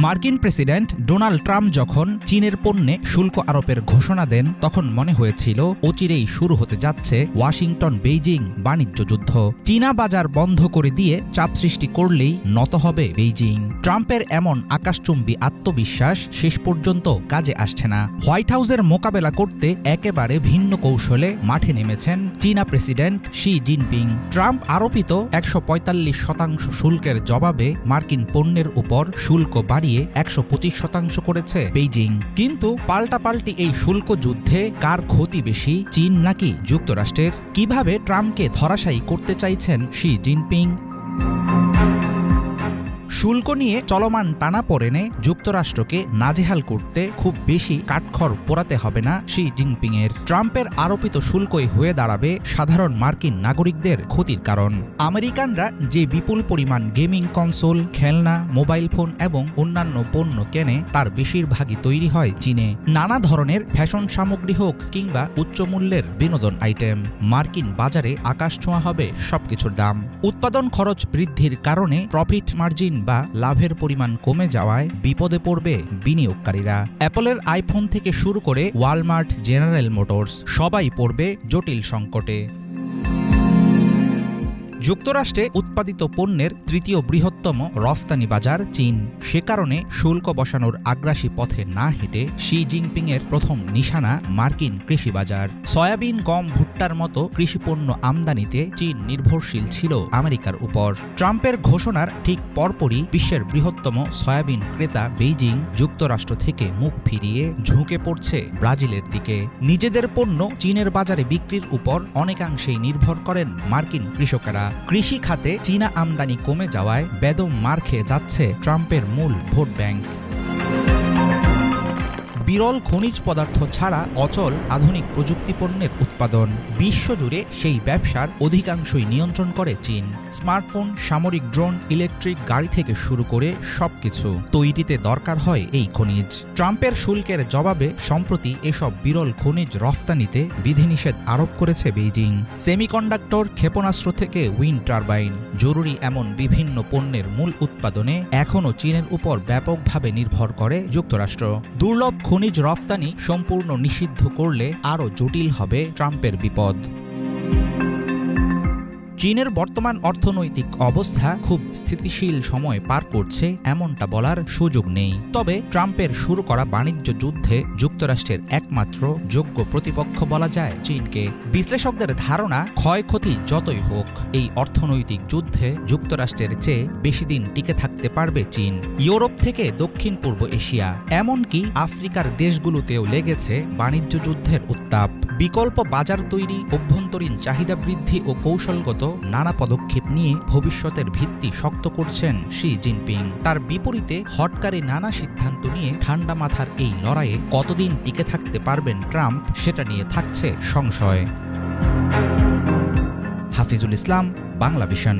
মার্কিন president Donald Trump যখন চীনের পণ্যে শুল্ক আরোপের ঘোষণা দেন তখন মনে হয়েছিল অচিরেই শুরু হতে যাচ্ছে ওয়াশিংটন বেইজিং বাণিজ্য যুদ্ধ। চীনা বাজার বন্ধ করে দিয়ে চাপ সৃষ্টি করলেই নত হবে বেইজিং। ট্রাম্পের এমন আকাশচুম্বী আত্মবিশ্বাস শেষ পর্যন্ত কাজে আসছে না। হোয়াইট হাউসের মোকাবেলা করতে একেবারে ভিন্ন কৌশলে মাঠে নেমেছেন চীনা প্রেসিডেন্ট শি জিনপিং। ট্রাম্প আরোপিত ১৪৫% শুল্কের জবাবে মার্কিন পণ্যের উপর শুল্ক বাড়িয়ে ১২৫% করেছে বেইজিং। কিন্তু পাল্টাপাল্টি এই শুল্ক যুদ্ধে কার ক্ষতি বেশি, চীন নাকি যুক্তরাষ্ট্রের? কিভাবে ট্রাম্পকে ধরাশায়ী করতে চাইছেন শি জিনপিং? শুল্ক নিয়ে চলমান টানাপোড়েনে যুক্তরাষ্ট্রকে নাজেহাল করতে খুব বেশি কাঠখড় পোড়াতে হবে না শি জিনপিংয়ের। ট্রাম্পের আরোপিত শুল্কই হয়ে দাঁড়াবে সাধারণ মার্কিন নাগরিকদের ক্ষতির কারণ। আমেরিকানরা যে বিপুল পরিমাণ গেমিং কনসোল, খেলনা, মোবাইল ফোন এবং অন্যান্য পণ্য কেনে তার বেশিরভাগই তৈরি হয় চীনে। নানা ধরনের ফ্যাশন সামগ্রী হোক কিংবা উচ্চমূল্যের বিনোদন আইটেম, মার্কিন বাজারে আকাশ ছোঁয়া হবে সবকিছুর দাম। উৎপাদন খরচ বৃদ্ধির কারণে প্রফিট মার্জিন বা লাভের পরিমাণ কমে যাওয়ায় বিপদে পড়বে বিনিয়োগকারীরা। অ্যাপলের আইফোন থেকে শুরু করে ওয়ালমার্ট, জেনারেল মোটরস সবাই পড়বে জটিল সংকটে। যুক্তরাষ্ট্রে উৎপাদিত পণ্যের তৃতীয় বৃহত্তম রফতানি বাজার চীন। সে কারণে শুল্ক বসানোর আগ্রাসী পথে না হেঁটে শি জিনপিংয়ের প্রথম নিশানা মার্কিন কৃষি বাজার। সয়াবিন, গম, ভুট্টার মতো কৃষিপণ্য আমদানিতে চীন নির্ভরশীল ছিল আমেরিকার উপর। ট্রাম্পের ঘোষণার ঠিক পরপরই বিশ্বের বৃহত্তম সয়াবিন ক্রেতা বেইজিং যুক্তরাষ্ট্র থেকে মুখ ফিরিয়ে ঝুঁকে পড়ছে ব্রাজিলের দিকে। নিজেদের পণ্য চীনের বাজারে বিক্রির উপর অনেকাংশেই নির্ভর করেন মার্কিন কৃষকেরা। কৃষি খাতে চীনা আমদানি কমে যাওয়ায় বেদম মার খেয়ে যাচ্ছে ট্রাম্পের মূল ভোট ব্যাংক। বিরল খনিজ পদার্থ ছাড়া অচল আধুনিক প্রযুক্তি পণ্যের উৎপাদন। বিশ্বজুড়ে সেই ব্যবসার অধিকাংশই নিয়ন্ত্রণ করে চীন। স্মার্টফোন, সামরিক ড্রোন, ইলেকট্রিক গাড়ি থেকে শুরু করে সবকিছু তৈরিতে দরকার হয় এই খনিজ। ট্রাম্পের শুল্কের জবাবে সম্প্রতি এসব বিরল খনিজ রফতানিতে বিধিনিষেধ আরোপ করেছে বেইজিং। সেমিকন্ডাক্টর, ক্ষেপণাস্ত্র থেকে উইন্ড টারবাইন, জরুরি এমন বিভিন্ন পণ্যের মূল উৎপাদনে এখনও চীনের উপর ব্যাপকভাবে নির্ভর করে যুক্তরাষ্ট্র। দুর্লভ খনিজ রফতানি সম্পূর্ণ নিষিদ্ধ করলে আরও জটিল হবে ট্রাম্পের বিপদ। চীনের বর্তমান অর্থনৈতিক অবস্থা খুব স্থিতিশীল সময় পার করছে এমনটা বলার সুযোগ নেই। তবে ট্রাম্পের শুরু করা বাণিজ্য যুদ্ধে যুক্তরাষ্ট্রের একমাত্র যোগ্য প্রতিপক্ষ বলা যায় চীনকে। বিশ্লেষকদের ধারণা, ক্ষয়ক্ষতি যতই হোক এই অর্থনৈতিক যুদ্ধে যুক্তরাষ্ট্রের চেয়ে বেশি দিন টিকে থাকতে পারবে চীন। ইউরোপ থেকে দক্ষিণ পূর্ব এশিয়া, এমনকি আফ্রিকার দেশগুলোতেও লেগেছে বাণিজ্য যুদ্ধের উত্তাপ। বিকল্প বাজার তৈরি, অভ্যন্তরীণ চাহিদা বৃদ্ধি ও কৌশলগত নানা পদক্ষেপ নিয়ে ভবিষ্যতের ভিত্তি শক্ত করছেন শি জিনপিং। তার বিপরীতে হটকারে নানা সিদ্ধান্ত নিয়ে ঠান্ডা মাথার এই লড়াইয়ে কতদিন টিকে থাকতে পারবেন ট্রাম্প, সেটা নিয়ে থাকছে সংশয়। হাফিজুল ইসলাম, বাংলা ভিশন।